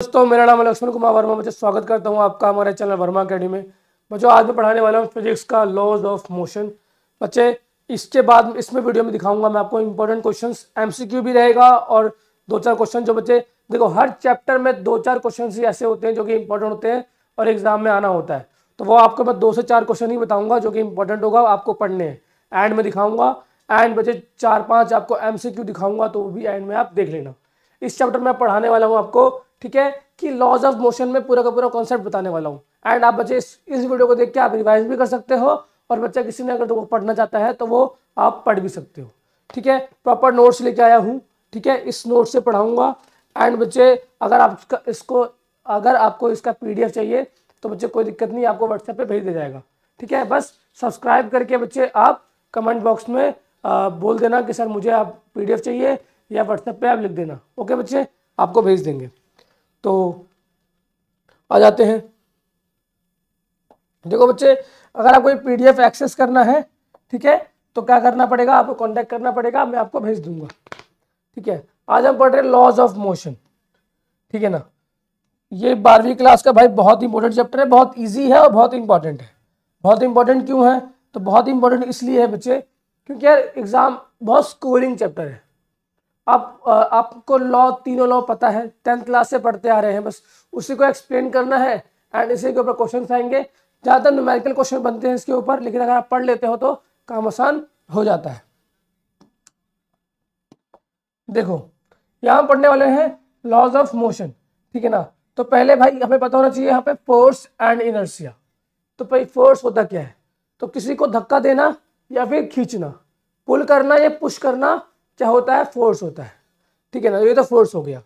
दोस्तों, मेरा नाम है लक्ष्मण कुमार वर्मा। मुझे स्वागत करता हूं आपका हमारे चैनल वर्मा अकेडमी में। बच्चों, आज मैं पढ़ाने वाला हूं फिजिक्स का लॉज ऑफ मोशन। बच्चे, इसके बाद इसमें वीडियो में दिखाऊंगा मैं आपको इंपॉर्टेंट क्वेश्चंस, एमसीक्यू भी रहेगा और दो चार क्वेश्चन जो बच्चे देखो, हर चैप्टर में दो चार क्वेश्चन ही ऐसे होते हैं जो कि इंपॉर्टेंट होते हैं और एग्जाम में आना होता है। तो वो आपको मैं 2 से 4 क्वेश्चन ही बताऊंगा जो कि इंपॉर्टेंट होगा, आपको पढ़ने हैं। एंड में दिखाऊंगा, एंड बच्चे 4-5 आपको एमसीक्यू दिखाऊंगा, तो वो भी एंड में आप देख लेना। इस चैप्टर में पढ़ाने वाला हूँ आपको, ठीक है, कि लॉज ऑफ मोशन में पूरा का पूरा कॉन्सेप्ट बताने वाला हूँ। एंड आप बच्चे इस वीडियो को देख के आप रिवाइज भी कर सकते हो, और बच्चा किसी ने अगर तो पढ़ना चाहता है तो वो आप पढ़ भी सकते हो। ठीक है, प्रॉपर नोट्स लेके आया हूँ। ठीक है, इस नोट से पढ़ाऊंगा। एंड बच्चे, अगर आपको इसका पीडीएफ चाहिए तो बच्चे कोई दिक्कत नहीं, आपको व्हाट्सएप पे भेज दिया जाएगा। ठीक है, बस सब्सक्राइब करके बच्चे आप कमेंट बॉक्स में बोल देना कि सर मुझे आप पीडीएफ चाहिए, या व्हाट्सएप पे आप लिख देना। ओके बच्चे, आपको भेज देंगे। तो आ जाते हैं। देखो बच्चे, अगर आपको पीडीएफ एक्सेस करना है, ठीक है, तो क्या करना पड़ेगा, आपको कांटेक्ट करना पड़ेगा, मैं आपको भेज दूंगा। ठीक है, आज हम पढ़ रहे हैं लॉज ऑफ मोशन। ठीक है ना, ये 12वीं क्लास का भाई बहुत इंपॉर्टेंट चैप्टर है, बहुत इजी है और बहुत इंपॉर्टेंट है। बहुत इंपॉर्टेंट क्यों है, तो बहुत इंपॉर्टेंट इसलिए है बच्चे क्योंकि यार एग्जाम बहुत स्कोरिंग चैप्टर है। आपको लॉ, तीनों लॉ पता है, 10th क्लास से पढ़ते आ रहे हैं, बस उसी को एक्सप्लेन करना है। एंड इसी के ऊपर क्वेश्चन आएंगे। ज़्यादातर न्यूमेरिकल क्वेश्चन बनते हैं इसके ऊपर, लेकिन अगर आप पढ़ लेते हो तो काम आसान हो जाता है। देखो, यहाँ पढ़ने वाले हैं लॉज ऑफ मोशन। ठीक है ना, तो पहले भाई हमें पता होना चाहिए यहाँ पे फोर्स एंड इनर्शिया। तो भाई फोर्स होता क्या है, तो किसी को धक्का देना या फिर खींचना, पुल करना या पुश करना, क्या होता है, फोर्स होता है। ठीक है ना, ये तो फोर्स हो गया।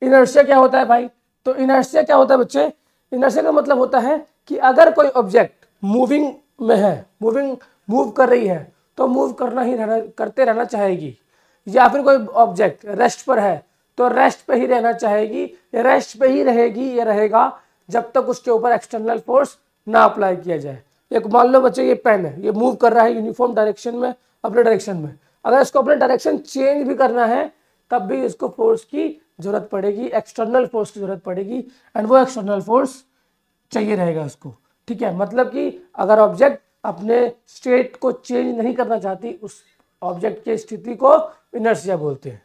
इनर्शिया क्या होता है भाई, तो इनर्शिया क्या होता है बच्चे, इनर्शिया का मतलब होता है कि अगर कोई ऑब्जेक्ट मूविंग में है, मूव कर रही है, तो मूव करते रहना चाहेगी। या फिर कोई ऑब्जेक्ट रेस्ट पर है तो रेस्ट पे ही रहना चाहेगी, या रेस्ट पे ही रहेगी या रहेगा जब तक उसके ऊपर एक्सटर्नल फोर्स ना अप्लाई किया जाए। एक मान लो बच्चे, ये पेन है, ये मूव कर रहा है यूनिफॉर्म डायरेक्शन में, अपने डायरेक्शन में। अगर इसको अपने डायरेक्शन चेंज भी करना है तब भी इसको फोर्स की जरूरत पड़ेगी, एक्सटर्नल फोर्स की जरूरत पड़ेगी। एंड वो एक्सटर्नल फोर्स चाहिए रहेगा उसको। ठीक है, मतलब कि अगर ऑब्जेक्ट अपने स्टेट को चेंज नहीं करना चाहती, उस ऑब्जेक्ट की स्थिति को इनर्शिया बोलते हैं।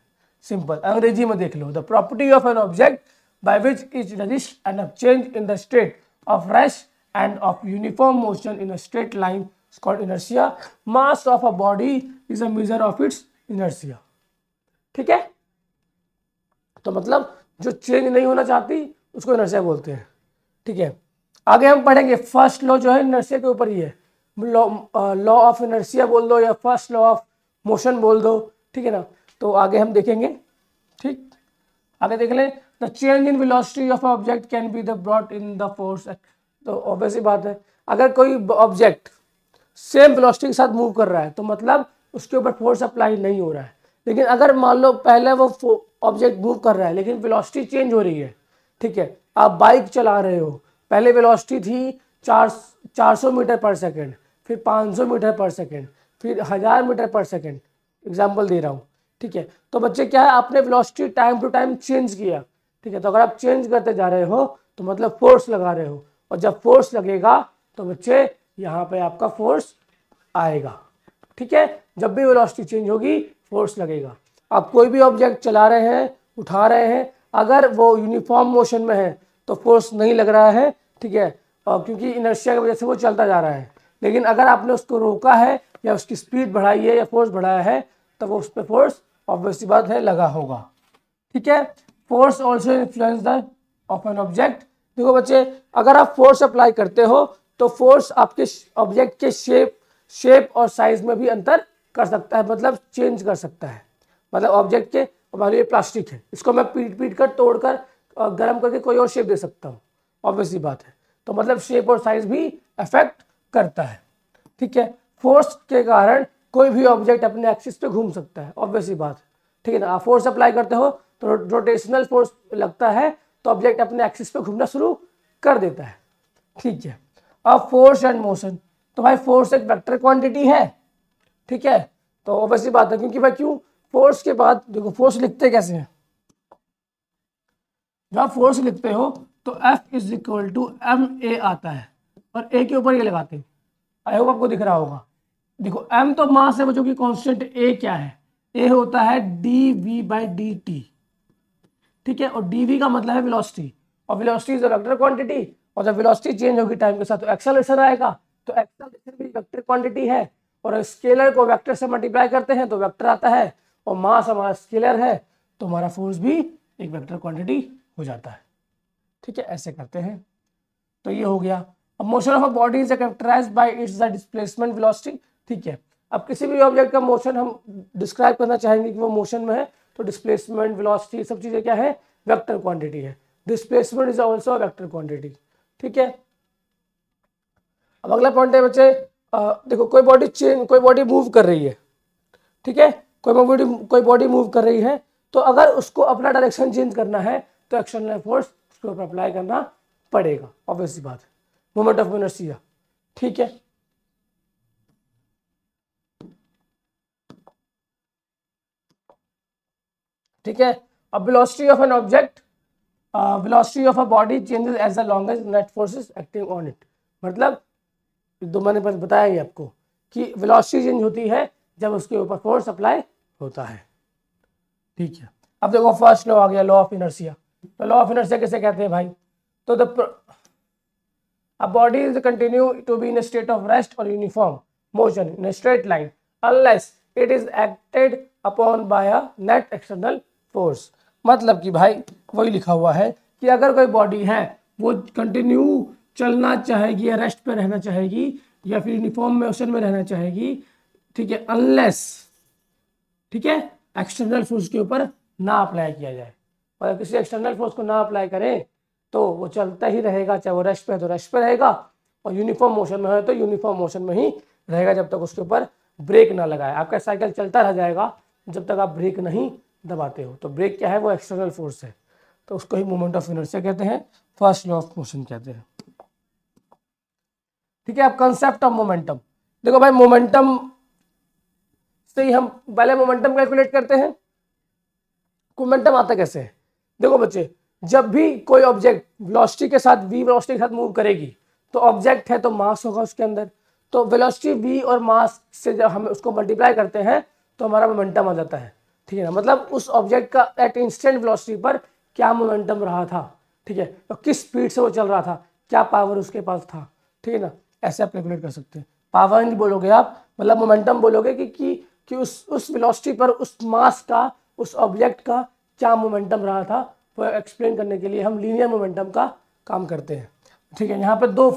सिंपल अंग्रेजी में देख लो, the property of an object by which it resist and change in the state of rest and of uniform motion in a straight line is called inertia. Mass of a body is a measure of its inertia. ठीक है, तो मतलब जो change नहीं होना चाहती उसको inertia बोलते हैं। ठीक है, आगे हम पढ़ेंगे फर्स्ट लॉ जो है इनर्शिया के ऊपर ही है। लॉ ऑफ इनर्शिया बोल दो या फर्स्ट लॉ ऑफ मोशन बोल दो। ठीक है ना, तो आगे हम देखेंगे। ठीक, आगे देख लें, the change in velocity of object can be the brought in the force. तो ऑब्वियस ही बात है, अगर कोई ऑब्जेक्ट सेम वेलोसिटी के साथ मूव कर रहा है तो मतलब उसके ऊपर फोर्स अप्लाई नहीं हो रहा है। लेकिन अगर मान लो पहले वो ऑब्जेक्ट मूव कर रहा है लेकिन वेलोसिटी चेंज हो रही है। ठीक है, आप बाइक चला रहे हो, पहले वेलोसिटी थी 400 मीटर पर सेकेंड, फिर 500 मीटर पर सेकेंड, फिर 1000 मीटर पर सेकेंड, एग्जाम्पल दे रहा हूँ। ठीक है, तो बच्चे क्या है, आपने velocity time to time change किया। ठीक है, तो अगर आप चेंज करते जा रहे हो तो मतलब फोर्स लगा रहे हो, और जब फोर्स लगेगा तो बच्चे यहाँ पे आपका फोर्स आएगा। ठीक है, जब भी वेलोसिटी चेंज होगी फोर्स लगेगा। आप कोई भी ऑब्जेक्ट चला रहे हैं, उठा रहे हैं, अगर वो यूनिफॉर्म मोशन में है तो फोर्स नहीं लग रहा है। ठीक है, और क्योंकि इनर्शिया की वजह से वो चलता जा रहा है। लेकिन अगर आपने उसको रोका है या उसकी स्पीड बढ़ाई है या फोर्स बढ़ाया है तो वो उस पर फोर्स ऑब्वियसली बात है लगा होगा। ठीक है, force also influence the of an object. देखो बच्चे, अगर आप फोर्स अप्लाई करते हो तो फोर्स आपके ऑब्जेक्ट के शेप और साइज में भी अंतर कर सकता है, मतलब चेंज कर सकता है। मतलब ऑब्जेक्ट के, मान लो प्लास्टिक है, इसको मैं पीट कर तोड़कर गर्म करके कोई और शेप दे सकता हूँ, ऑब्वियसली बात है। तो मतलब शेप और साइज भी अफेक्ट करता है। ठीक है, फोर्स के कारण कोई भी ऑब्जेक्ट अपने एक्सिस पे घूम सकता है, ऑब्वियसली बात है। ठीक है ना, आप फोर्स अप्लाई करते हो तो रोटेशनल फोर्स लगता है तो ऑब्जेक्ट अपने एक्सिस पे घूमना शुरू कर देता है। ठीक है, अब फोर्स एंड मोशन, तो भाई फोर्स एक वेक्टर क्वांटिटी है। ठीक है, तो ऑब्वियसली बात है, क्योंकि भाई क्यों, फोर्स के बाद देखो फोर्स लिखते कैसे हैं, जब आप फोर्स लिखते हो तो F is equal to ma आता है और a के ऊपर ये लगाते हैं। आई होप आपको दिख रहा होगा। देखो m तो मास है बच्चों की कांस्टेंट, a क्या है, a होता है dv/dt, ठीक है, और dv का मतलब है वेलोसिटी, और velocity is a vector quantity, और जब वेलोसिटी चेंज होगी टाइम के साथ तो एक्सेलरेशन आएगा, तो एक्सेलरेशन भी वेक्टर क्वांटिटी है, और स्केलर को वेक्टर से मल्टीप्लाई करते हैं तो वेक्टर आता है, और मास हमारा स्केलर है तो हमारा फोर्स भी एक वेक्टर क्वांटिटी हो जाता है। ठीक है, ऐसे करते हैं। तो ये हो गया। अब motion of a body is characterised by its displacement velocity. ठीक है, अब किसी भी ऑब्जेक्ट का मोशन हम डिस्क्राइब करना चाहेंगे कि वो मोशन में है, तो डिस्प्लेसमेंट, वेलोसिटी, सब चीजें क्या है, वेक्टर क्वांटिटी है। Displacement is also vector quantity. ठीक है, अब अगला पॉइंट है बच्चे, देखो कोई बॉडी मूव कर रही है, ठीक है, कोई बॉडी मूव कर रही है, तो अगर उसको अपना डायरेक्शन चेंज करना है तो एक्सटर्नल फोर्स उसके ऊपर अप्लाई करना पड़ेगा, ऑब्वियस सी बात है, मोमेंट ऑफ इनर्शिया। ठीक है, ठीक है। अब velocity of an object, velocity of a body changes as the long as net forces acting on it. मतलब दो मैंने बताया ही आपको कि वेलोसिटी चेंज होती है जब उसके ऊपर फोर्स अप्लाई होता है। ठीक है, अब देखो फर्स्ट लॉ आ गया, लॉ ऑफ इनर्शिया। तो लॉ ऑफ इनर्शिया किसे कहते हैं भाई, तो a body is continue to be in a state of rest or uniform motion in a straight line unless it is acted upon by a net external force। मतलब कि भाई वही लिखा हुआ है कि अगर कोई बॉडी है वो कंटिन्यू चलना चाहेगी या रेस्ट पे रहना चाहेगी या फिर यूनिफॉर्म मोशन में रहना चाहेगी, ठीक है, अनलेस, ठीक है, एक्सटर्नल फोर्स के ऊपर ना अप्लाई किया जाए, और किसी एक्सटर्नल फोर्स को ना अप्लाई करें तो वो चलता ही रहेगा, चाहे वो रेस्ट पे है तो रेस्ट पे रहेगा, और यूनिफॉर्म मोशन में है तो यूनिफॉर्म मोशन में ही रहेगा जब तक उसके ऊपर ब्रेक ना लगाए। आपका साइकिल चलता रह जाएगा जब तक आप ब्रेक नहीं दबाते हो। तो ब्रेक क्या है, वो एक्सटर्नल फोर्स है, तो उसको ही मोमेंट ऑफ इनर्शिया कहते हैं, फर्स्ट लॉ ऑफ मोशन कहते हैं। ठीक है, अब कंसेप्ट ऑफ मोमेंटम, देखो भाई मोमेंटम से ही हम पहले मोमेंटम कैलकुलेट करते हैं। मोमेंटम आता कैसे है, देखो बच्चे, जब भी कोई ऑब्जेक्ट वेलोसिटी के साथ v वेलोसिटी के साथ मूव करेगी तो ऑब्जेक्ट है तो मास होगा उसके अंदर, तो वेलोसिटी v और मास से जब हम उसको मल्टीप्लाई करते हैं तो हमारा मोमेंटम आ जाता है। ठीक है ना, मतलब उस ऑब्जेक्ट का एट इंस्टेंट वेलोसिटी पर क्या मोमेंटम रहा था, ठीक है, तो किस स्पीड से वो चल रहा था, क्या पावर उसके पास था। ठीक है ना, ऐसे आप कैलकुलेट कर सकते हैं। पावर नहीं बोलोगे आप, मतलब मोमेंटम बोलोगे कि उस वेलोसिटी पर उस मास का, उस ऑब्जेक्ट का क्या मोमेंटम रहा था, वो एक्सप्लेन करने के लिए हम लीनियर मोमेंटम का काम करते हैं। ठीक है, यहाँ पे दो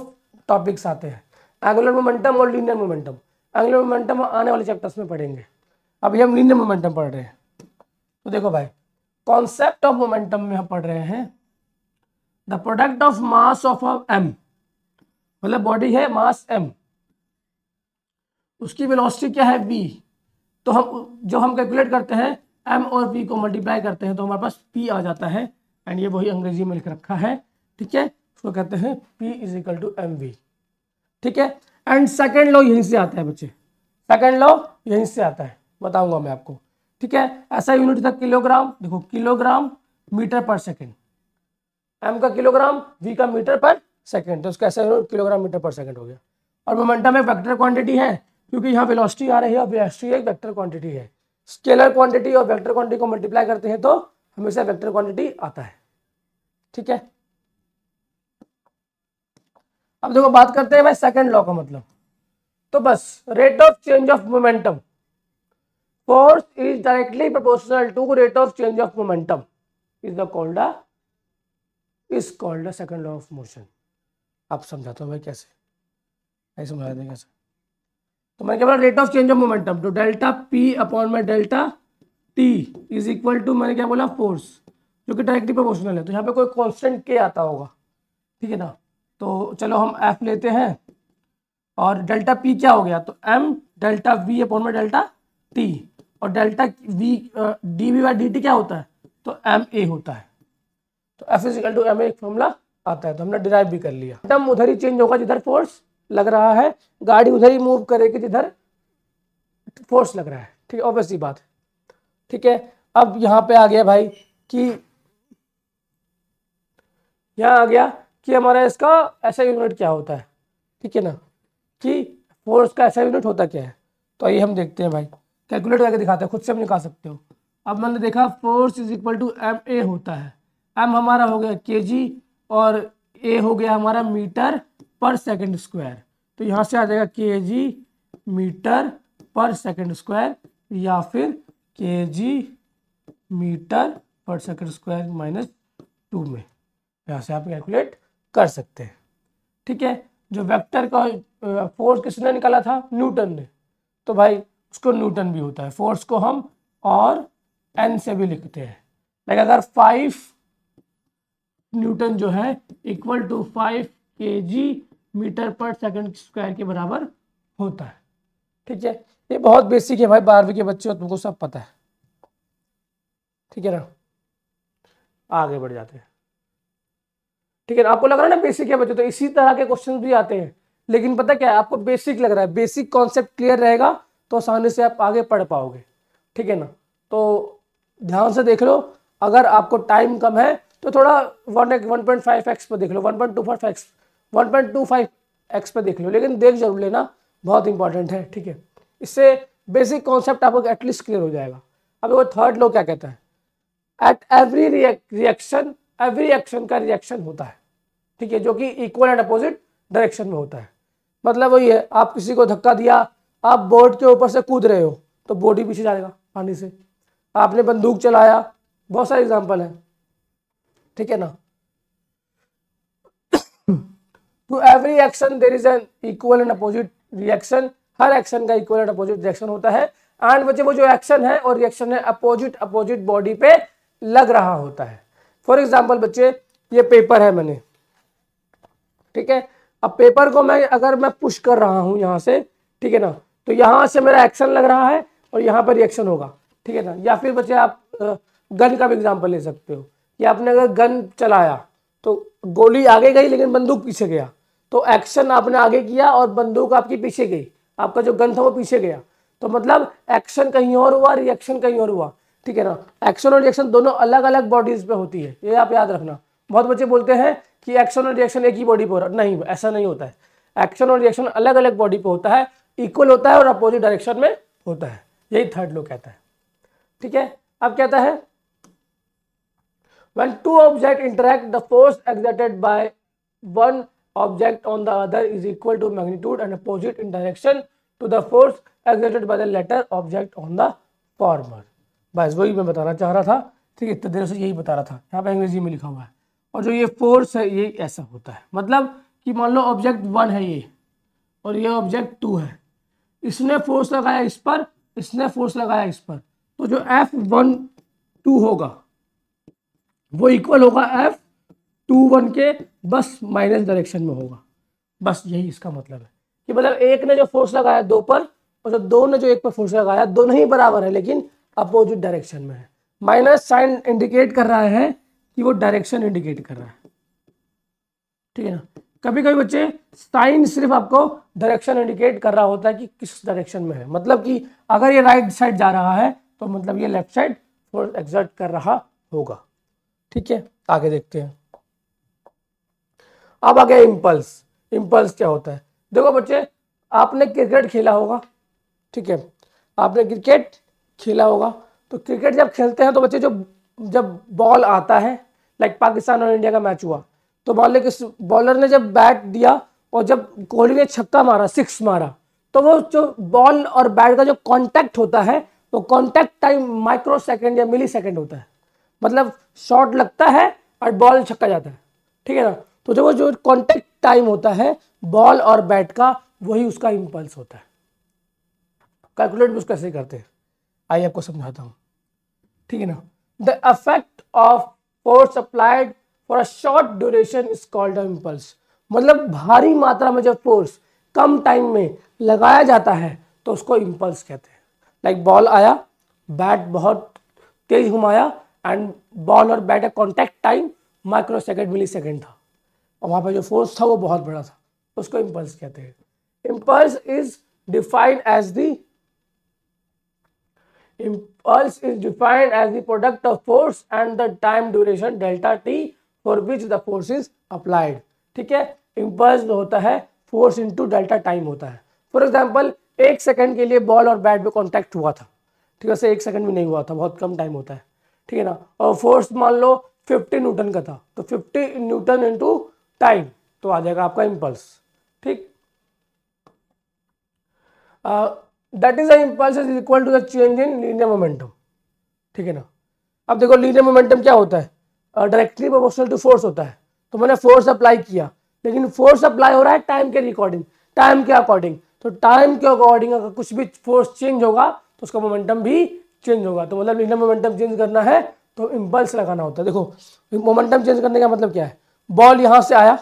टॉपिक्स आते हैं, एंगुलर मोमेंटम और लीनियर मोमेंटम। एंगुलर मोमेंटम आने वाले चैप्टर्स में पढ़ेंगे, अभी हम लीनियर मोमेंटम पढ़ रहे हैं। तो देखो भाई, कॉन्सेप्ट ऑफ मोमेंटम में हम पढ़ रहे हैं the product of mass of m, मतलब बॉडी है मास m, उसकी वेलोसिटी क्या है v, तो हम कैलकुलेट करते हैं m और v को मल्टीप्लाई करते हैं तो हमारे पास p आ जाता है, एंड ये वही अंग्रेजी में लिख रखा है। ठीक है, उसको कहते हैं p is equal to mv। ठीक है, एंड सेकेंड लॉ यहीं से आता है बच्चे, सेकेंड लॉ यहीं से आता है, बताऊंगा मैं आपको। ठीक है, ऐसा यूनिट था किलोग्राम, देखो kilogram metre per second, m का किलोग्राम, v का मीटर पर सेकेंड, तो उसका ऐसा unit kilogram metre per second हो गया। और मोमेंटम एक वेक्टर क्वांटिटी है क्योंकि यहाँ वेलोसिटी आ रही है और वेलोसिटी एक वेक्टर क्वांटिटी है। स्केलर क्वांटिटी और वेक्टर क्वांटिटी को मल्टीप्लाई करते हैं तो हमेशा वेक्टर क्वांटिटी आता है। ठीक है, अब देखो बात करते हैं भाई सेकंड लॉ का मतलब, तो बस rate of change of momentum, force is directly proportional to rate of change of momentum is called second law of motion. आप समझाता हूँ भाई कैसे, ऐसे समझा दें कैसे। तो मैं क्या बोला, rate of change of momentum, तो डेल्टा पी अपॉन में delta T is equal to, मैंने क्या बोला, फोर्स, जो कि डायरेक्टली प्रोपोर्शनल है। तो यहाँ पे कोई कांस्टेंट के आता होगा, ठीक है ना, तो चलो हम एफ लेते हैं, और डेल्टा पी क्या हो गया, तो एम डेल्टा वी अपॉन में डेल्टा टी, और delta V D V by D T क्या होता है, तो एम ए होता है। तो F is equal to M A एक फॉर्मूला आता है, तो हमने डिराइव भी कर लिया। मोमेंटम उधर ही चेंज होगा जिधर फोर्स लग रहा है, गाड़ी उधर ही मूव करेगी जिधर फोर्स लग रहा है। ठीक है, ऑब्वियस सी बात है। ठीक है, अब यहाँ पे आ गया भाई कि यहाँ आ गया कि हमारा इसका ऐसा यूनिट क्या होता है, ठीक है ना, कि फोर्स का ऐसा यूनिट होता क्या है। तो आइए हम देखते हैं भाई, कैलकुलेट करके दिखाते हैं, खुद से हम निकाल सकते हो। अब मैंने देखा force is equal to M A होता है, एम हमारा हो गया केजी और ए हो गया हमारा मीटर पर सेकंड स्क्वायर। तो यहाँ से आ जाएगा केजी मीटर पर सेकंड स्क्वायर या फिर केजी मीटर पर सेकंड स्क्वायर माइनस 2 में, यहाँ से आप कैलकुलेट कर सकते हैं। ठीक है, जो वेक्टर का फोर्स किसने निकाला था, न्यूटन ने, तो भाई उसको न्यूटन भी होता है। फोर्स को हम और एन से भी लिखते हैं, लाइक अगर 5 न्यूटन जो है इक्वल टू 5 केजी मीटर पर सेकंड स्क्वायर के बराबर होता है। ठीक है, ये बहुत बेसिक है भाई, 12वीं के बच्चे हो तुमको सब पता है। ठीक है ना, आगे बढ़ जाते हैं। ठीक है ना, आपको लग रहा है ना बेसिक है बच्चे, तो इसी तरह के क्वेश्चन भी आते हैं, लेकिन पता क्या है, आपको बेसिक लग रहा है, बेसिक कॉन्सेप्ट क्लियर रहेगा तो आसानी से आप आगे पढ़ पाओगे। ठीक है ना, तो ध्यान से देख लो, अगर आपको टाइम कम है तो थोड़ा 1.5x पे देख लो, 1.25x पे देख लो, लेकिन देख जरूर लेना, बहुत इंपॉर्टेंट है। ठीक है, इससे बेसिक कॉन्सेप्ट आपको एटलीस्ट क्लियर हो जाएगा। अब वो थर्ड लॉ क्या कहता है, at every reaction, every action का रिएक्शन होता है, ठीक है, जो कि इक्वल एंड अपोजिट डायरेक्शन में होता है। मतलब वही है, आप किसी को धक्का दिया, आप बोर्ड के ऊपर से कूद रहे हो तो बॉडी पीछे जाएगा पानी से, आपने बंदूक चलाया, बहुत सारे एग्जांपल है। ठीक है ना, to every action there is an equal and opposite reaction, हर एक्शन का इक्वल एंड अपोजिट रिएक्शन होता है। एंड बच्चे वो जो एक्शन है और रिएक्शन है अपोजिट अपोजिट बॉडी पे लग रहा होता है। फॉर एग्जाम्पल बच्चे, ये पेपर है मैंने, ठीक है, अब पेपर को मैं अगर मैं पुश कर रहा हूं यहां से, ठीक है ना, तो यहां से मेरा एक्शन लग रहा है और यहां पर रिएक्शन होगा। ठीक है ना, या फिर बच्चे आप गन का भी एग्जांपल ले सकते हो कि आपने अगर गन चलाया तो गोली आगे गई लेकिन बंदूक पीछे गया, तो एक्शन आपने आगे किया और बंदूक आपकी पीछे गई, आपका जो गन था वो पीछे गया, तो मतलब एक्शन कहीं और हुआ, रिएक्शन कहीं और हुआ। ठीक है ना, एक्शन और रिएक्शन दोनों अलग अलग बॉडीज पे होती है, ये आप याद रखना। बहुत बच्चे बोलते हैं कि एक्शन और रिएक्शन एक ही बॉडी पे हो रहा है, नहीं, ऐसा नहीं होता है। एक्शन और रिएक्शन अलग अलग बॉडी पे होता है, इक्वल होता है और अपोजिट डायरेक्शन में होता है, यही थर्ड लॉ कहता है। ठीक है, अब कहता है when two objects interact, the force exerted by one object on the other is equal to magnitude and opposite in direction to the force exerted by the latter object on the former। बस वही मैं बताना चाह रहा था। ठीक है, इतने देर से यही बता रहा था, यहाँ पे अंग्रेजी में लिखा हुआ है। और जो ये फोर्स है ये ऐसा होता है, मतलब कि मान लो ऑब्जेक्ट 1 है ये और ये ऑब्जेक्ट 2 है, इसने फोर्स लगाया इस पर, इसने फोर्स लगाया इस पर, तो जो F12 होगा वो इक्वल होगा F21 के, बस माइनस डायरेक्शन में होगा। बस यही इसका मतलब है कि मतलब एक ने जो फोर्स लगाया 2 पर और जो 2 ने जो 1 पर फोर्स लगाया, दोनों ही बराबर है लेकिन अपोजिट डायरेक्शन में है। माइनस साइन इंडिकेट कर रहा है कि वो डायरेक्शन इंडिकेट कर रहा है। ठीक है ना, कभी कभी बच्चे साइन सिर्फ आपको डायरेक्शन इंडिकेट कर रहा होता है कि किस डायरेक्शन में है, मतलब कि अगर ये राइट साइड जा रहा है तो मतलब ये लेफ्ट साइड फोर्स एक्सर्ट कर रहा होगा। ठीक है, आगे देखते हैं। अब आ गया इम्पल्स। इम्पल्स क्या होता है, देखो बच्चे, आपने क्रिकेट खेला होगा, ठीक है, आपने क्रिकेट खेला होगा, तो क्रिकेट जब खेलते हैं तो बच्चे जब बॉल आता है, लाइक पाकिस्तान और इंडिया का मैच हुआ, तो मान लो कि बॉलर ने जब बैट दिया और जब कोहली ने छक्का मारा, 6 मारा, तो वो जो बॉल और बैट का जो कांटेक्ट होता है वो कांटेक्ट टाइम माइक्रो सेकंड या मिली सेकंड होता है, मतलब शॉट लगता है और बॉल छक्का जाता है। ठीक है ना, तो जो वो जो कांटेक्ट टाइम होता है बॉल और बैट का, वही उसका इंपल्स होता है। कैलकुलेट भी उसको कैसे करते हैं, आइए आपको समझाता हूं। ठीक है ना, the effect of force applied for a short duration is called impulse, मतलब भारी मात्रा में जब फोर्स कम टाइम में लगाया जाता है तो उसको इम्पल्स कहते हैं। लाइक बॉल आया, बैट बहुत तेज घुमाया एंड बॉल और बैट का कॉन्टैक्ट टाइम माइक्रो सेकेंड मिली सेकेंड था और वहाँ पे जो फोर्स था वो बहुत बड़ा था, उसको इम्पल्स कहते हैं। Impulse is defined as the Impulse is defined as the product of force and the time duration delta t for which the force is applied. ठीक है, इम्पल्स जो होता है फोर्स इंटू डेल्टा टाइम होता है। For example 1 second के लिए ball और बैट में कॉन्टैक्ट हुआ था, ठीक है, 1 सेकंड भी नहीं हुआ था, बहुत कम टाइम होता है, ठीक है ना, और फोर्स मान लो 50 न्यूटन का था, तो 50 न्यूटन इंटू टाइम तो आ जाएगा आपका इम्पल्स। ठीक, that is the impulse is equal to the change in linear momentum. ठीक है ना। अब देखो लीनियर मोमेंटम क्या होता है, डायरेक्टली प्रोपोर्शनल टू फोर्स होता है। तो मैंने फोर्स अप्लाई किया, लेकिन फोर्स अप्लाई हो रहा है टाइम के अकॉर्डिंग, टाइम के अकॉर्डिंग, तो टाइम के अकॉर्डिंग अगर कुछ भी फोर्स चेंज होगा तो उसका मोमेंटम भी चेंज होगा। तो मतलब लीनियर मोमेंटम चेंज करना है तो इम्पल्स लगाना होता है। देखो मोमेंटम चेंज करने का मतलब क्या है, बॉल यहाँ से आया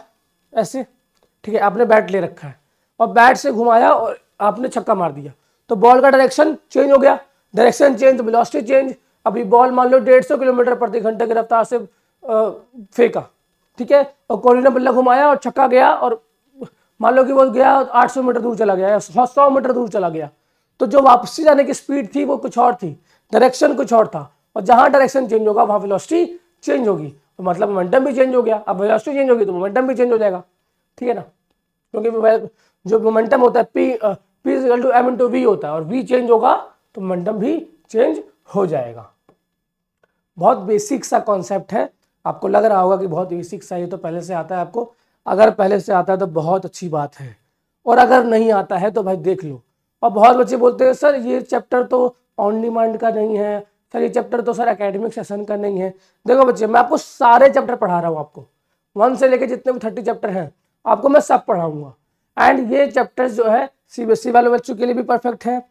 ऐसे, ठीक है, आपने बैट ले रखा है और बैट से घुमाया और आपने छक्का मार दिया, तो बॉल का डायरेक्शन चेंज हो गया, डायरेक्शन चेंज तो वेलोसिटी चेंज। अभी बॉल मान लो 150 किलोमीटर प्रति घंटे की रफ्तार से फेंका, ठीक है, और कोहली ने बल्ला घुमाया और छक्का गया, और मान लो कि वो गया 800 मीटर दूर चला गया या 100 मीटर दूर चला गया, तो जो वापसी जाने की स्पीड थी वो कुछ और थी, डायरेक्शन कुछ और था, और जहां डायरेक्शन चेंज होगा वहां वेलोसिटी चेंज होगी, तो मतलब मोमेंटम भी चेंज हो गया। अब वेलोसिटी चेंज होगी तो मोमेंटम भी चेंज हो जाएगा। ठीक है ना, क्योंकि जो मोमेंटम होता है P equal to M into V होता है, और V चेंज होगा तो मोमेंटम भी चेंज हो जाएगा। बहुत बेसिक सा कॉन्सेप्ट है, आपको लग रहा होगा कि बहुत बेसिक सा, ये तो पहले से आता है आपको, अगर पहले से आता है तो बहुत अच्छी बात है, और अगर नहीं आता है तो भाई देख लो। और बहुत बच्चे बोलते हैं सर ये चैप्टर तो ऑन डिमांड का नहीं है, सर ये चैप्टर तो सर एकेडमिक सेशन का नहीं है। देखो बच्चे, मैं आपको सारे चैप्टर पढ़ा रहा हूँ, आपको 1 से लेके जितने भी 30 चैप्टर हैं आपको मैं सब पढ़ाऊंगा। एंड ये चैप्टर्स जो है CBSE वाले बच्चों के लिए भी परफेक्ट है,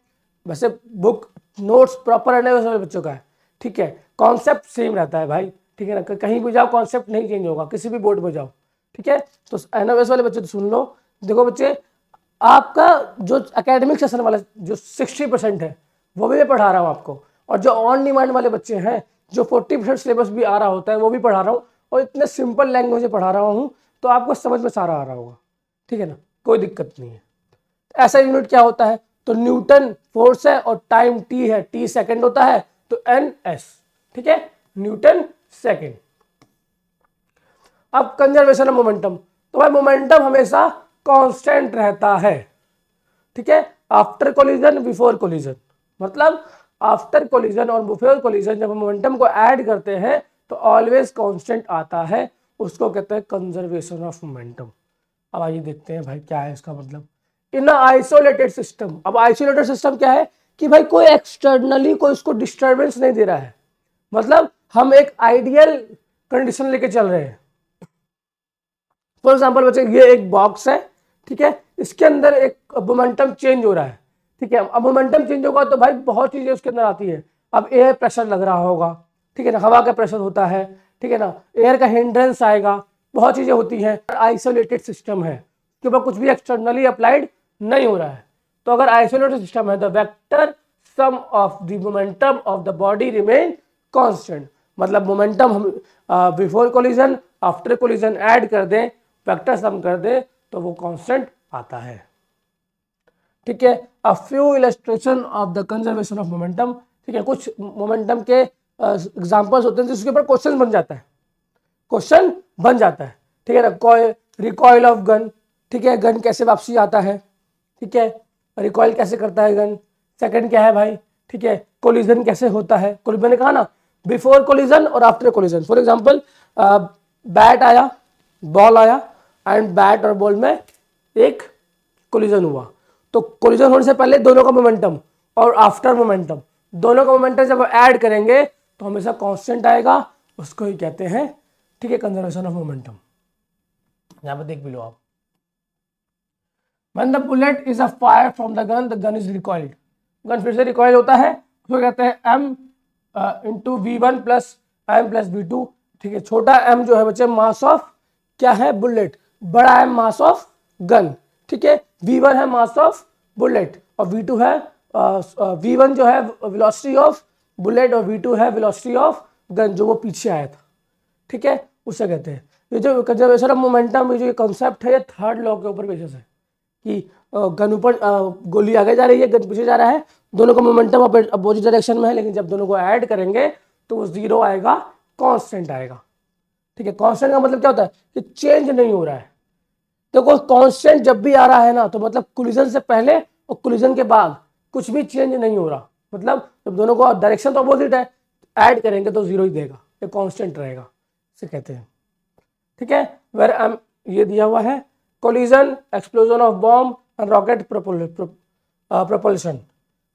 वैसे बुक नोट्स प्रॉपर रहने वाले बच्चों का है। ठीक है, कॉन्सेप्ट सेम रहता है भाई, ठीक है ना, कहीं भी जाओ कॉन्सेप्ट नहीं चेंज होगा, किसी भी बोर्ड में जाओ। ठीक है, तो NOS वाले बच्चे तो सुन लो। देखो बच्चे, आपका जो एकेडमिक सेशन वाला जो 60% है वो भी मैं पढ़ा रहा हूँ आपको, और जो ऑन डिमांड वाले बच्चे हैं जो 40% सिलेबस भी आ रहा होता है वो भी पढ़ा रहा हूँ, और इतने सिंपल लैंग्वेज में पढ़ा रहा हूँ तो आपको समझ में सारा आ रहा होगा। ठीक है ना, कोई दिक्कत नहीं है। ऐसा यूनिट क्या होता है, तो न्यूटन फोर्स है और टाइम T है, T सेकंड होता है तो NS। ठीक है, न्यूटन सेकंड। अब कंजर्वेशन ऑफ मोमेंटम, तो भाई मोमेंटम हमेशा कांस्टेंट रहता है। ठीक है, आफ्टर कोलिजन बिफोर कोलिजन, मतलब आफ्टर कोलिजन और बिफोर कोलिजन जब हम मोमेंटम को ऐड करते हैं तो ऑलवेज कांस्टेंट आता है, उसको कहते हैं कंजर्वेशन ऑफ मोमेंटम। अब आइए देखते हैं भाई क्या है इसका मतलब। इन आइसोलेटेड सिस्टम, अब आइसोलेटेड सिस्टम क्या है कि भाई कोई एक्सटर्नली कोई उसको डिस्टर्बेंस नहीं दे रहा है, मतलब हम एक आइडियल कंडीशन लेके चल रहे हैं। फॉर एग्जाम्पल बच्चे, ये एक बॉक्स है, ठीक है, इसके अंदर एक मोमेंटम चेंज हो रहा है। ठीक है, अब मोमेंटम चेंज होगा तो भाई बहुत चीजें उसके अंदर आती है। अब एयर प्रेशर लग रहा होगा, ठीक है ना, हवा का प्रेशर होता है, ठीक है ना, एयर का हिंड्रेंस आएगा, बहुत चीजें होती हैं। आइसोलेटेड सिस्टम है, उसके ऊपर कुछ भी एक्सटर्नली अप्लाइड नहीं हो रहा है, तो अगर आइसोलेटेड सिस्टम है the vector sum of the momentum of the body remain constant, मतलब मोमेंटम हम before collision after collision add कर दें, वेक्टर सम कर दें तो वो कांस्टेंट आता है। ठीक है, a few illustration of the conservation of momentum. ठीक है, कुछ मोमेंटम के एग्जांपल्स होते हैं जिसके ऊपर क्वेश्चन बन जाता है, क्वेश्चन बन जाता है। ठीक है ना, रिकॉइल ऑफ गन, ठीक है, गन कैसे वापसी आता है, ठीक है, रिकॉइल कैसे करता है गन। सेकंड क्या है भाई, ठीक है, कोलिजन कैसे होता है, मैंने कहा ना बिफोर कोलिजन और after collision. For example bat आया, बॉल आया, एंड बैट और बॉल में एक कोलिजन हुआ, तो कोलिजन होने से पहले दोनों का मोमेंटम और आफ्टर मोमेंटम, दोनों का मोमेंटम जब ऐड करेंगे तो हमेशा कांस्टेंट आएगा, उसको ही कहते हैं, ठीक है, कंजर्वेशन ऑफ मोमेंटम। यहां पर देख भी लो आप, When the bullet is a fire from the gun is recoiled, gun फिर से रिकॉइल होता है, उसको कहते हैं M into V1 plus M plus V2। ठीक है, छोटा m जो है बच्चे मास ऑफ क्या है, बुलेट, बड़ा M मास ऑफ गन। ठीक है, V1 है मास ऑफ बुलेट और V2 है V1 जो है वेलोसिटी ऑफ बुलेट और V2 है वेलोसिटी ऑफ गन जो वो पीछे आया था। ठीक है, उसे कहते हैं, ये जो कंजर्वेशन ऑफ मोमेंटम, ये जो ये कॉन्सेप्ट है ये थर्ड लॉ के ऊपर बेसिस है कि गन ऊपर, गोली आगे जा रही है, गन पीछे जा रहा है, दोनों का मोमेंटम अपोजिट डायरेक्शन में है, लेकिन जब दोनों को ऐड करेंगे तो वो जीरो आएगा, कांस्टेंट आएगा। ठीक है। कांस्टेंट का मतलब क्या होता है कि चेंज नहीं हो रहा है। देखो कांस्टेंट जब भी आ रहा है ना तो मतलब कोलिजन से पहले और कोलिजन के बाद कुछ भी चेंज नहीं हो रहा, मतलब जब दोनों को डायरेक्शन तो अपोजिट है, ऐड करेंगे तो जीरो ही देगा, ये कांस्टेंट रहेगा, इसे कहते हैं। ठीक है। वेर ये दिया हुआ है collision, explosion of bomb and rocket propulsion.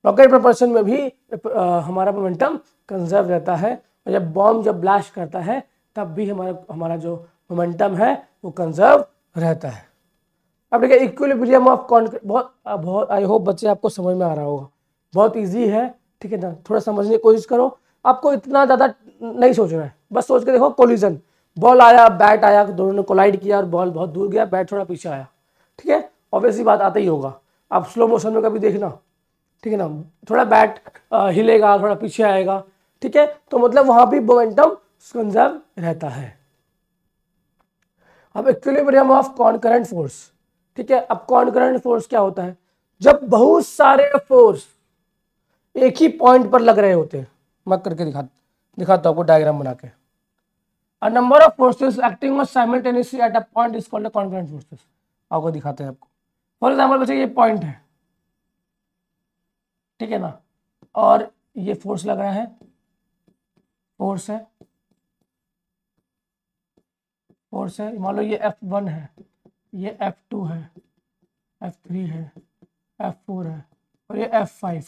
Rocket propulsion में भी हमारा मोमेंटम कंजर्व रहता है, और जब बॉम्ब जब ब्लास्ट करता है तब भी हमारा जो मोमेंटम है वो कंजर्व रहता है। अब देखिए इक्विलिब्रियम ऑफ बहुत आई होप बच्चे आपको समझ में आ रहा होगा, बहुत इजी है। ठीक है ना, थोड़ा समझने की कोशिश करो, आपको इतना ज़्यादा नहीं सोचना है, बस सोच के देखो कोलिजन, बॉल आया बैट आया, दोनों ने कोलाइड किया और बॉल बहुत दूर गया, बैट थोड़ा पीछे आया। ठीक है, ऑब्वियसली बात आता ही होगा, आप स्लो मोशन में कभी देखना। ठीक है ना, थोड़ा बैट हिलेगा, थोड़ा पीछे आएगा। ठीक है, तो मतलब वहां भी मोमेंटम कंजर्व रहता है। अब इक्विलिब्रियम ऑफ कॉनकरेंट फोर्स। ठीक है, अब कॉनकरेंट फोर्स क्या होता है, जब बहुत सारे फोर्स एक ही पॉइंट पर लग रहे होते हैं। मैं करके दिखाता हूं आपको डायग्राम बना के। A number of forces acting simultaneously at a point is called a concurrent forces। आपको दिखाते हैं आपको। फॉर एग्जाम्पल बच्चे ये पॉइंट है, ठीक है ना, और ये फोर्स लग रहा है, फोर्स है, फोर्स है, मान लो ये F1 है, ये F2 है, F3 है, F4 है और ये F5 है।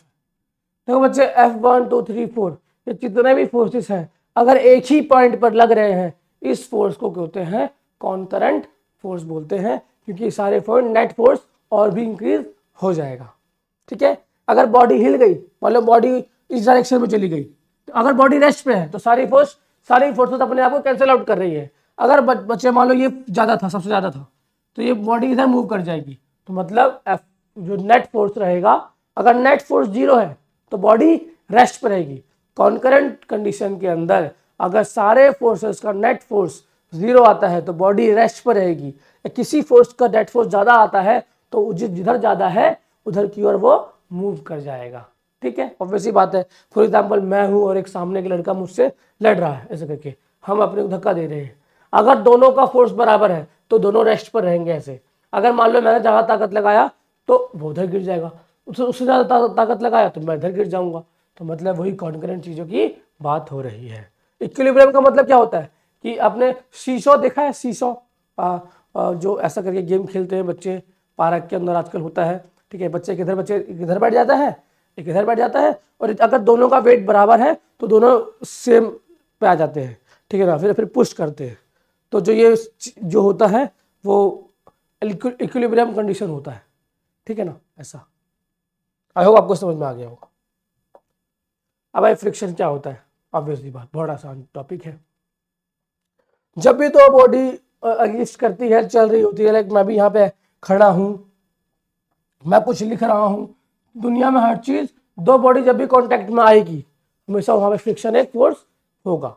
देखो बच्चे F1 2 3 4 ये जितने भी फोर्सेस हैं अगर एक ही पॉइंट पर लग रहे हैं, इस फोर्स को कहते हैं कॉन्करेंट फोर्स बोलते हैं, क्योंकि सारे फोर्स नेट फोर्स और भी इंक्रीज हो जाएगा। ठीक है, अगर बॉडी हिल गई, मान लो बॉडी इस डायरेक्शन में चली गई, तो अगर बॉडी रेस्ट पे है तो सारी फोर्सेस अपने आप को कैंसिल आउट कर रही है। अगर बच्चे मान लो ये ज़्यादा था, सबसे ज़्यादा था, तो ये बॉडी इधर मूव कर जाएगी, तो मतलब जो नेट फोर्स रहेगा, अगर नेट फोर्स 0 है तो बॉडी रेस्ट पर रहेगी। कॉन्करेंट कंडीशन के अंदर अगर सारे फोर्सेस का नेट फोर्स 0 आता है तो बॉडी रेस्ट पर रहेगी, या किसी फोर्स का नेट फोर्स ज़्यादा आता है तो जिधर ज़्यादा है उधर की ओर वो मूव कर जाएगा। ठीक है, ऑब्वियसली बात है। फॉर एग्जाम्पल मैं हूँ और एक सामने का लड़का मुझसे लड़ रहा है, ऐसे करके हम अपने को धक्का दे रहे हैं, अगर दोनों का फोर्स बराबर है तो दोनों रेस्ट पर रहेंगे ऐसे। अगर मान लो मैंने ज़्यादा ताकत लगाया तो वो उधर गिर जाएगा, उससे ज़्यादा ताकत लगाया तो मैं इधर गिर जाऊंगा, तो मतलब वही कॉन्करेंट चीज़ों की बात हो रही है। इक्विलिब्रियम का मतलब क्या होता है कि आपने सीसॉ देखा है, सीसॉ जो ऐसा करके गेम खेलते हैं बच्चे, पार्क के अंदर आजकल होता है। ठीक है, बच्चे इधर बैठ जाता है, एक इधर बैठ जाता है, और अगर दोनों का वेट बराबर है तो दोनों सेम पे आ जाते हैं। ठीक है ना, फिर पुश करते हैं, तो जो होता है वो इक्विलिब्रियम कंडीशन होता है। ठीक है ना, ऐसा आई होप आपको समझ में आ गया होगा। अब भाई फ्रिक्शन क्या होता है, ऑब्वियसली बात बहुत आसान टॉपिक है। जब भी तो बॉडी एग्जिस्ट करती है, चल रही होती है, लाइक मैं भी यहाँ पे खड़ा हूँ, मैं कुछ लिख रहा हूँ, दुनिया में हर चीज, दो बॉडी जब भी कांटेक्ट में आएगी हमेशा वहां पे फ्रिक्शन एक फोर्स होगा।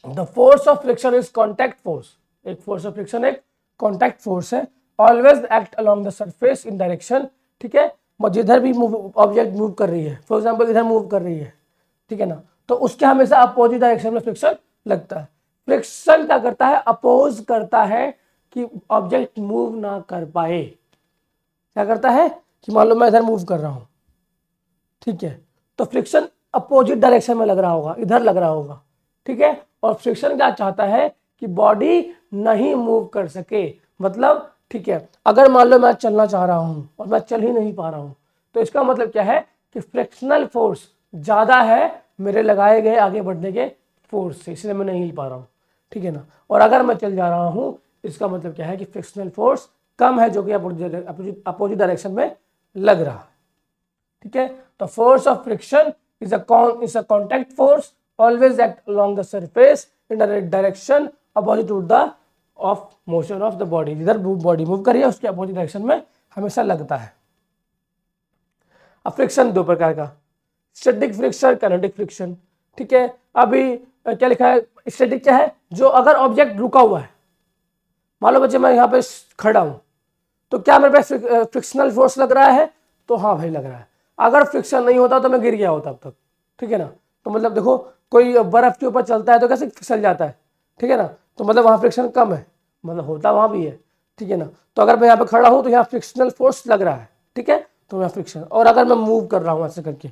The force of friction is contact force. एक फोर्स ऑफ फ्रिक्शन एक कॉन्टैक्ट फोर्स है, always act along the surface in direction. ठीक है, जिधर भी ऑब्जेक्ट मूव कर रही है, फॉर एग्जाम्पल इधर मूव कर रही है, ठीक है ना, तो उसके हमेशा अपोजिट डायरेक्शन में फ्रिक्शन लगता है। फ्रिक्शन क्या करता है, अपोज करता है कि ऑब्जेक्ट मूव ना कर पाए। क्या करता है कि मान लो मैं इधर मूव कर रहा हूं, ठीक है, तो फ्रिक्शन अपोजिट डायरेक्शन में लग रहा होगा, इधर लग रहा होगा। ठीक है, और फ्रिक्शन क्या चाहता है कि बॉडी नहीं मूव कर सके, मतलब ठीक है, अगर मान लो मैं चलना चाह रहा हूं और मैं चल ही नहीं पा रहा हूं, तो इसका मतलब क्या है कि फ्रिक्शनल फोर्स ज्यादा है मेरे लगाए गए आगे बढ़ने के फोर्स से, इसलिए मैं नहीं हिल पा रहा हूं। ठीक है ना, और अगर मैं चल जा रहा हूं इसका मतलब क्या है कि फ्रिक्शनल फोर्स कम है, जो कि अपोजिट डायरेक्शन में लग रहा है। ठीक है, तो force of friction is a contact force, always act along the surface in direction opposite to the of motion of the body. जिधर बॉडी मूव कर रही है उसके अपोजिट डायरेक्शन में हमेशा लगता है। अब फ्रिक्शन दो प्रकार का, स्टैटिक फ्रिक्शन, काइनेटिक फ्रिक्शन। ठीक है, अभी क्या लिखा है, स्टैटिक क्या है, जो अगर ऑब्जेक्ट रुका हुआ है, मान लो बच्चे मैं यहाँ पे खड़ा हूं, तो क्या मेरे पास फ्रिक्शनल फोर्स लग रहा है, तो हाँ भाई लग रहा है। अगर फ्रिक्शन नहीं होता तो मैं गिर गया होता अब तक। ठीक है ना, तो मतलब देखो कोई बर्फ के ऊपर चलता है तो कैसे फिसल जाता है, ठीक है ना, तो मतलब वहाँ फ्रिक्शन कम है, मतलब होता वहाँ भी है, ठीक है ना। तो अगर मैं यहाँ पे खड़ा हूँ तो यहाँ फ्रिक्शनल फोर्स लग रहा है, ठीक है, तो यहाँ फ्रिक्शन, और अगर मैं मूव कर रहा हूँ ऐसे करके,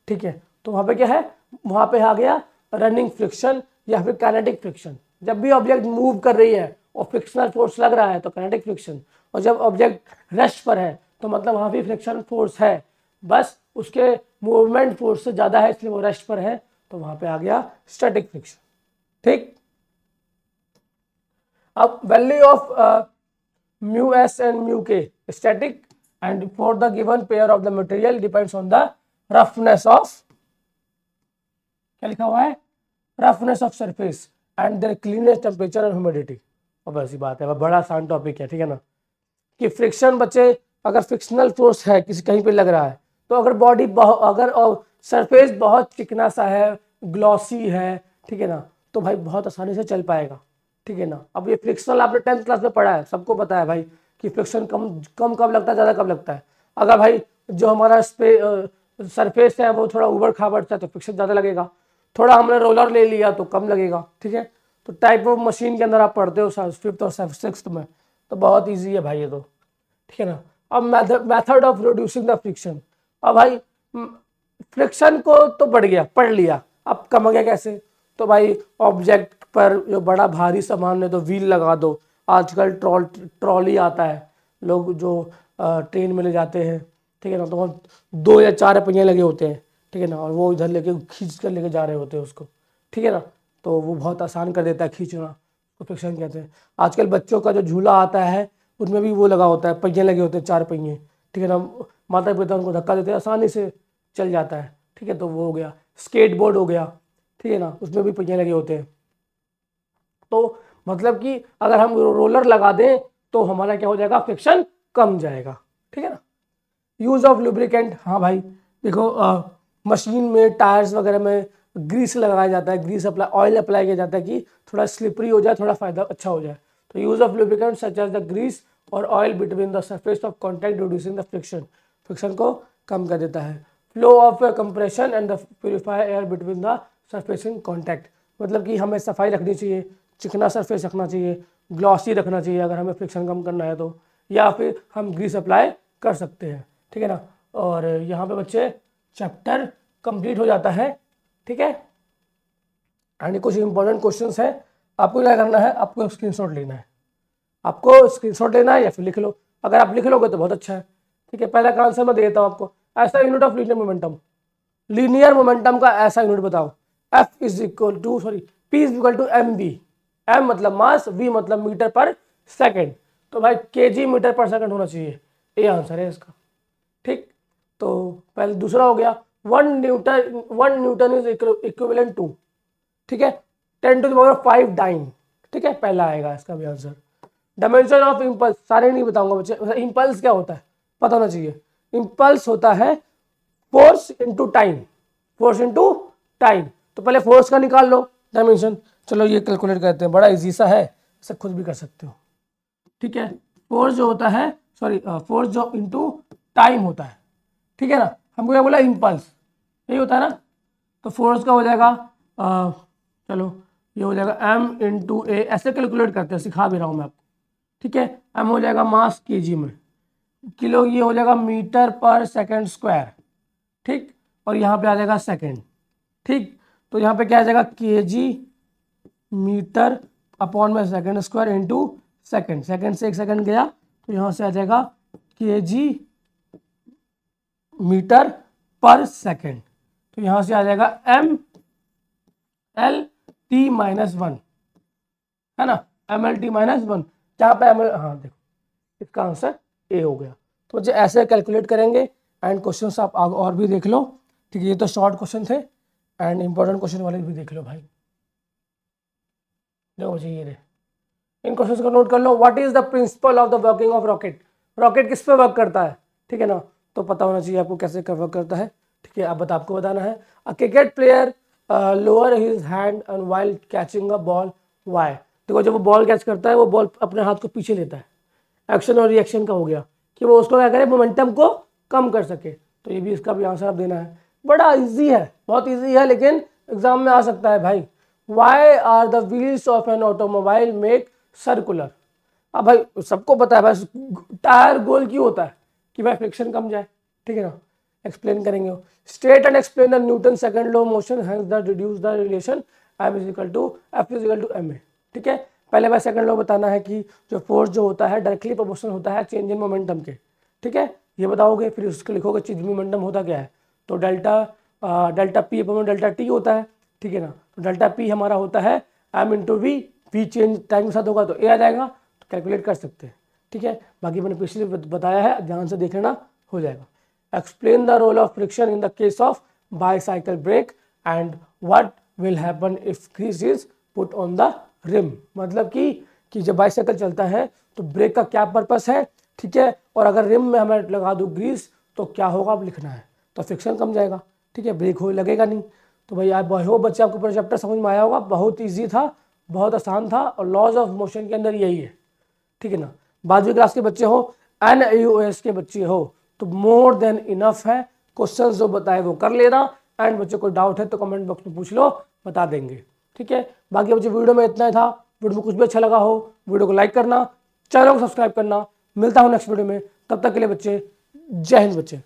ठीक है, तो वहाँ पे क्या है, वहाँ पे आ गया रनिंग फ्रिक्शन या फिर काइनेटिक फ्रिक्शन। जब भी ऑब्जेक्ट मूव कर रही है और फ्रिक्शनल फोर्स लग रहा है तो काइनेटिक फ्रिक्शन, और जब ऑब्जेक्ट रेस्ट पर है तो मतलब वहाँ भी फ्रिक्शन फोर्स है, बस उसके मूवमेंट फोर्स से ज़्यादा है इसलिए वो रेस्ट पर है, तो वहाँ पे आ गया स्टैटिक फ्रिक्शन, ठीक। अब value of mu S and mu K static and for the given pair of the material depends on the roughness of, क्या लिखा हुआ है, roughness of surface and their cleanness, temperature और ह्यूमिडिटी। अब ऐसी बात है, बड़ा आसान टॉपिक है, ठीक है ना, कि फ्रिक्शन बच्चे अगर फ्रिक्शनल फोर्स है किसी कहीं पे लग रहा है, तो अगर बॉडी अगर सरफेस बहुत चिकना सा है, ग्लॉसी है, ठीक है ना, तो भाई बहुत आसानी से चल पाएगा, ठीक है ना। अब ये फ्रिक्शनल आपने 10th क्लास में पढ़ा है, सबको पता है भाई कि फ्रिक्शन कम कम कब लगता है, ज़्यादा कब लगता है। अगर भाई जो हमारा सरफेस है वो थोड़ा उबड़ खाबड़ है तो फ्रिक्शन ज़्यादा लगेगा, थोड़ा हमने रोलर ले लिया तो कम लगेगा, ठीक है। तो टाइप ऑफ मशीन के अंदर आप पढ़ते हो 5th और 6th में, तो बहुत ईजी है भाई ये तो, ठीक है ना। अब method of reducing the friction, अब भाई फ्रिक्शन को तो बढ़ गया, पढ़ लिया, अब कम गया कैसे, तो भाई ऑब्जेक्ट पर जो बड़ा भारी सामान है तो व्हील लगा दो, आजकल ट्रॉली आता है, लोग जो ट्रेन में ले जाते हैं, ठीक है ना, तो वहाँ 2 या 4 पहिए लगे होते हैं, ठीक है ना, और वो इधर लेके खींच कर लेके जा रहे होते हैं उसको, ठीक है ना, तो वो बहुत आसान कर देता है खींचना, तो फ्रिक्शन कहते हैं। आजकल बच्चों का जो झूला आता है उसमें भी वो लगा होता है, पहिए लगे होते हैं, 4 पहिए, ठीक है ना, माता पिता उनको धक्का देते हैं, आसानी से चल जाता है, ठीक है, तो वो हो गया। स्केटबोर्ड हो गया, ठीक है ना, उसमें भी पहिए लगे होते हैं। तो मतलब कि अगर हम रोलर लगा दें तो हमारा क्या हो जाएगा, फ्रिक्शन कम जाएगा, ठीक है ना। यूज ऑफ लुब्रिकेंट, हाँ भाई देखो मशीन में, टायर्स वगैरह में ग्रीस लगाया जाता है, ग्रीस अप्लाई, ऑयल अप्लाई किया जाता है कि थोड़ा स्लिपरी हो जाए, थोड़ा फायदा अच्छा हो जाए। तो use of lubricant such as the grease और oil between the surface of contact reducing the friction, friction को कम कर देता है। Flow of compression and the purifier air between the surface in contact, मतलब कि हमें सफाई रखनी चाहिए, चिकना सरफेस रखना चाहिए, ग्लॉसी रखना चाहिए अगर हमें फ्रिक्शन कम करना है तो, या फिर हम ग्रीस अप्लाई कर सकते हैं, ठीक है ना। और यहाँ पे बच्चे चैप्टर कंप्लीट हो जाता है, ठीक है। एंड कुछ इंपॉर्टेंट क्वेश्चंस है, आपको क्या करना है, आपको स्क्रीनशॉट लेना है, आपको स्क्रीनशॉट लेना है या फिर लिख लो, अगर आप लिख लोगे तो बहुत अच्छा है, ठीक है। पहला का आंसर मैं देता हूँ आपको, ऐसा unit of linear momentum, linear momentum का ऐसा यूनिट बताओ, F is equal to P is equal to mv, m मतलब मास, v मतलब मीटर पर सेकेंड, तो भाई kg मीटर पर सेकेंड होना चाहिए, ये आंसर है इसका, ठीक। तो पहले दूसरा हो गया, 1 न्यूटन इज इक्विवेलेंट टू, ठीक है, 10 टू द पावर 5 डाइन, ठीक है, पहला आएगा इसका भी आंसर। डायमेंशन ऑफ इम्पल्स, सारे नहीं बताऊंगा बच्चे, इम्पल्स क्या होता है पता होना चाहिए। इम्पल्स होता है force into time, force into time, तो पहले फोर्स का निकाल लो डायमेंशन, चलो ये कैलकुलेट करते हैं, बड़ा इजी सा है, इसे खुद भी कर सकते हो, ठीक है। फोर्स जो होता है, फोर्स जो इनटू टाइम होता है, ठीक है ना, हमको क्या बोला, इम्पल्स, यही होता है ना, तो फोर्स का हो जाएगा चलो ये हो जाएगा m इंटू ए, ऐसे कैलकुलेट करते हैं, सिखा भी रहा हूँ मैं आपको, ठीक है। m हो जाएगा मास kg में, किलो ये हो जाएगा मीटर पर सेकंड स्क्वायर, ठीक, और यहाँ पे आ जाएगा सेकंड, ठीक, तो यहाँ पे क्या आ जाएगा kg मीटर अपॉन में second square into second, second से 1 सेकंड गया तो यहाँ से आ जाएगा kg मीटर पर सेकंड, तो यहाँ से आ जाएगा m l t माइनस 1, है ना, mlt माइनस 1, जहाँ पे हाँ देखो इसका आंसर ए हो गया। तो मुझे ऐसे कैलकुलेट करेंगे एंड क्वेश्चन आप और भी देख लो, ठीक है, ये तो शॉर्ट क्वेश्चन थे एंड इंपॉर्टेंट क्वेश्चन वाले भी देख लो भाई, देखो मुझे ये रहे, इन क्वेश्चन को नोट कर लो। What is the principle of the working of rocket, rocket किस पे वर्क करता है, ठीक है ना, तो पता होना चाहिए आपको कैसे वर्क करता है, ठीक है। अब आपको बताना है, a cricket player lower his hand and while catching a ball, why, देखो जब वो बॉल कैच करता है वो बॉल अपने हाथ को पीछे लेता है, एक्शन और रिएक्शन का हो गया कि वो उसको क्या करे, मोमेंटम को कम कर सके, तो ये भी इसका भी आंसर आप देना है। बड़ा इजी है, बहुत इजी है, लेकिन एग्जाम में आ सकता है भाई, why are the wheels of an automobile make circular. अब भाई सबको पता है भाई टायर गोल क्यों होता है, कि भाई फ्रिक्शन कम जाए, ठीक है ना, एक्सप्लेन करेंगे। State and explain the Newton second law of motion, hence the reduce the relation M is equal to F is equal to M A. ठीक है, पहले भाई सेकंड लॉ बताना है कि जो फोर्स जो होता है डायरेक्टली प्रोपोर्शनल होता है चेंज इन मोमेंटम के। ठीक है, ये बताओगे, फिर उसको लिखोगे चेंज इन मोमेंटम होता क्या है, तो delta P upon delta T होता है। ठीक है ना, तो डेल्टा पी हमारा होता है M into V, V change time के साथ होगा तो ए आ जाएगा, तो कैलकुलेट कर सकते हैं। ठीक है, बाकी मैंने पिछले बताया है, ध्यान से देख लेना, हो जाएगा। Explain the role of friction in the case of bicycle brake and what will happen if grease is put on the rim. मतलब कि जब बाईसाइकिल चलता है तो ब्रेक का क्या पर्पस है, ठीक है, और अगर रिम में हमें लगा दूँ ग्रीस तो क्या होगा अब लिखना है, तो फ्रिक्शन कम जाएगा। ठीक है, ब्रेक हो लगेगा नहीं। तो भाई आई होप बच्चे आपको पूरा चैप्टर समझ में आया होगा, बहुत ईजी था, बहुत आसान था, और लॉज ऑफ मोशन के अंदर यही है। ठीक है ना, 12वीं क्लास के बच्चे हो, NAOS के बच्चे हो, तो मोर देन इनफ है, क्वेश्चन जो बताए वो कर लेना, एंड बच्चे को डाउट है तो कमेंट बॉक्स में पूछ लो, बता देंगे। ठीक है, बाकी बच्चे वीडियो में इतना ही था, वीडियो में कुछ भी अच्छा लगा हो वीडियो को लाइक करना, चैनल को सब्सक्राइब करना। मिलता हूँ नेक्स्ट वीडियो में, तब तक के लिए बच्चे जय हिंद बच्चे।